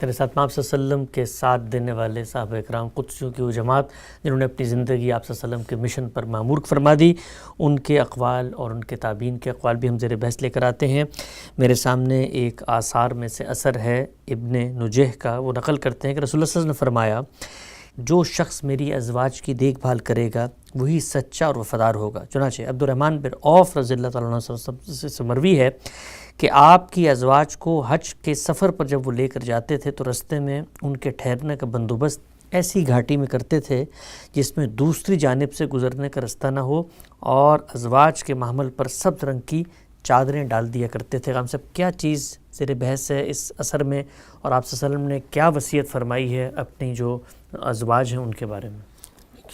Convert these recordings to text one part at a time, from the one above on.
تیرے ساتھ میں آپ صلی اللہ علیہ وسلم کے ساتھ دینے والے صحابہ اکرام قدسیوں کی وہ جماعت جنہوں نے اپنی زندگی آپ صلی اللہ علیہ وسلم کے مشن پر معمور فرما دی، ان کے اقوال اور ان کے تابعین کے اقوال بھی ہم زیر بحث لے کر آتے ہیں۔ میرے سامنے ایک آثار میں سے اثر ہے ابن نجیح کا، وہ نقل کرتے ہیں کہ رسول اللہ صلی اللہ علیہ وسلم نے فرمایا جو شخص میری ازواج کی دیکھ بھال کرے گا وہی سچا اور وفادار ہوگا۔ چنانچہ عبد الرحمن بن عوف رضی اللہ تعالیٰ عنہ سے مروی ہے کہ آپ کی ازواج کو حج کے سفر پر جب وہ لے کر جاتے تھے تو رستے میں ان کے ٹھہرنے کا بندوبست ایسی گھاٹی میں کرتے تھے جس میں دوسری جانب سے گزرنے کا رستہ نہ ہو، اور ازواج کے محمل پر سبز رنگ کی چادریں ڈال دیا کرتے تھے۔ ہم سب کیا چیز زیر بحث ہے اس اثر میں، اور آپ صلی اللہ علیہ وسلم نے کیا وصیت فرمائی ہے اپنی جو ازواج ہیں ان کے بارے میں؟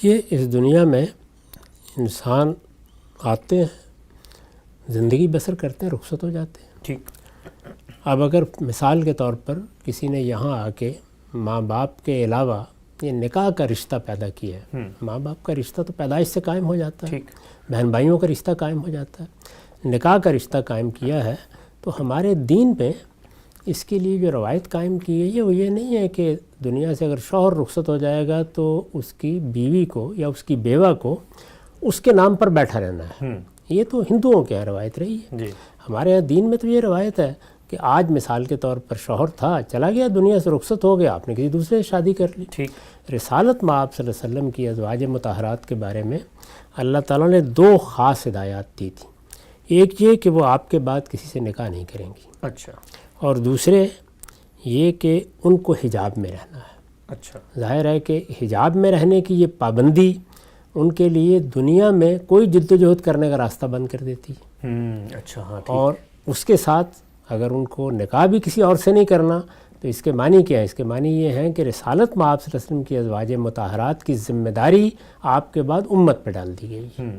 کہ اس دنیا میں انسان آتے ہیں، زندگی بسر کرتے ہیں، رخصت ہو جاتے ہیں۔ ٹھیک۔ اب اگر مثال کے طور پر کسی نے یہاں آ کے ماں باپ کے علاوہ یہ نکاح کا رشتہ پیدا کیا ہے، ماں باپ کا رشتہ تو پیدائش سے قائم ہو جاتا ہے، بہن بھائیوں کا رشتہ قائم ہو جاتا ہے، نکاح کا رشتہ قائم کیا ہے، تو ہمارے دین پہ اس کے لیے جو روایت قائم کی گئی ہے وہ یہ نہیں ہے کہ دنیا سے اگر شوہر رخصت ہو جائے گا تو اس کی بیوی کو یا اس کی بیوہ کو اس کے نام پر بیٹھا رہنا ہے۔ یہ تو ہندوؤں کے یہاں روایت رہی ہے۔ ہمارے یہاں دین میں تو یہ روایت ہے کہ آج مثال کے طور پر شوہر تھا، چلا گیا، دنیا سے رخصت ہو گیا، آپ نے کسی دوسرے سے شادی کر لی۔ رسالت میں آپ صلی اللہ علیہ وسلم کی ازواج مطہرات کے بارے میں اللہ تعالیٰ نے دو خاص ہدایات دی تھیں۔ ایک یہ کہ وہ آپ کے بعد کسی سے نکاح نہیں کریں گی، اچھا، اور دوسرے یہ کہ ان کو حجاب میں رہنا ہے۔ اچھا، ظاہر ہے کہ حجاب میں رہنے کی یہ پابندی ان کے لیے دنیا میں کوئی جد و جہد کرنے کا راستہ بند کر دیتی ہے۔ اچھا، ہاں، اور اس کے ساتھ اگر ان کو نکاح بھی کسی اور سے نہیں کرنا تو اس کے معنی کیا ہے؟ اس کے معنی یہ ہیں کہ رسالت میں آپ صلی اللہ علیہ وسلم کی ازواج مطہرات کی ذمہ داری آپ کے بعد امت پہ ڈال دی گئی ہے۔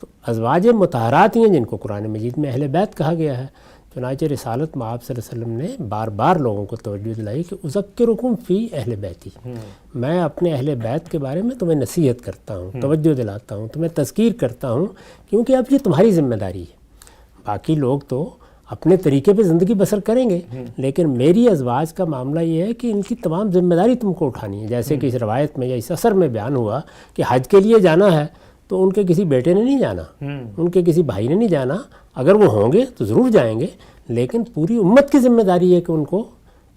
تو ازواج مطہرات ہی ہیں جن کو قرآن مجید میں اہل بیت کہا گیا ہے۔ چنانچہ رسالت میں آپ صلی اللہ علیہ وسلم نے بار بار لوگوں کو توجہ دلائی کہ اذکرکم فی اہل بیتی، میں اپنے اہل بیت کے بارے میں تمہیں نصیحت کرتا ہوں، توجہ دلاتا ہوں، تمہیں تذکیر کرتا ہوں، کیونکہ اب یہ تمہاری ذمہ داری ہے۔ باقی لوگ تو اپنے طریقے پہ زندگی بسر کریں گے، لیکن میری ازواج کا معاملہ یہ ہے کہ ان کی تمام ذمہ داری تم کو اٹھانی ہے۔ جیسے کہ اس روایت میں یا اس اثر میں بیان ہوا کہ حج کے لیے جانا ہے تو ان کے کسی بیٹے نے نہیں جانا، ان کے کسی بھائی نے نہیں جانا، اگر وہ ہوں گے تو ضرور جائیں گے، لیکن پوری امت کی ذمہ داری ہے کہ ان کو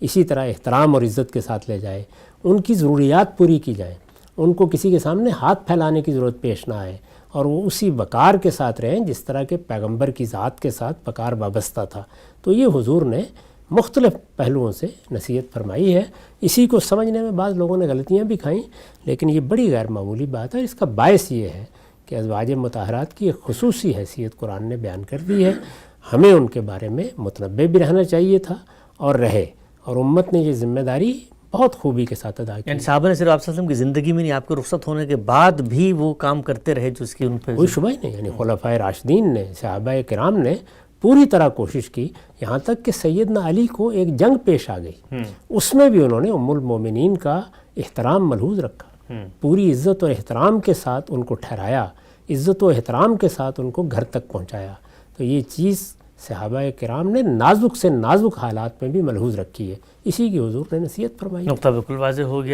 اسی طرح احترام اور عزت کے ساتھ لے جائے، ان کی ضروریات پوری کی جائیں، ان کو کسی کے سامنے ہاتھ پھیلانے کی ضرورت پیش نہ آئے، اور وہ اسی وقار کے ساتھ رہیں جس طرح کے پیغمبر کی ذات کے ساتھ وقار وابستہ تھا۔ تو یہ حضور نے مختلف پہلوؤں سے نصیحت فرمائی ہے۔ اسی کو سمجھنے میں بعض لوگوں نے غلطیاں بھی کھائیں، لیکن یہ بڑی غیر معمولی بات ہے۔ اس کا باعث یہ ہے کہ ازواج مطہرات کی ایک خصوصی حیثیت قرآن نے بیان کر دی ہے، ہمیں ان کے بارے میں متنبہ بھی رہنا چاہیے تھا اور رہے، اور امت نے یہ ذمہ داری بہت خوبی کے ساتھ ادا کی۔ یعنی صحابہ نے صرف آپ صلی اللہ علیہ وسلم کی زندگی میں نہیں، آپ کے رخصت ہونے کے بعد بھی وہ کام کرتے رہے جو اس کی ان پہ کوئی شبہ ہی نہیں۔ یعنی خلفائے راشدین نے، صحابہ کرام نے پوری طرح کوشش کی، یہاں تک کہ سیدنا علی کو ایک جنگ پیش آ گئی، اس میں بھی انہوں نے ام المومنین کا احترام ملحوظ رکھا، پوری عزت و احترام کے ساتھ ان کو ٹھہرایا، عزت و احترام کے ساتھ ان کو گھر تک پہنچایا۔ تو یہ چیز صحابہ کرام نے نازک سے نازک حالات میں بھی ملحوظ رکھی ہے، اسی کی حضور نے نصیحت فرمائی۔ نقطہ بالکل واضح ہو گیا۔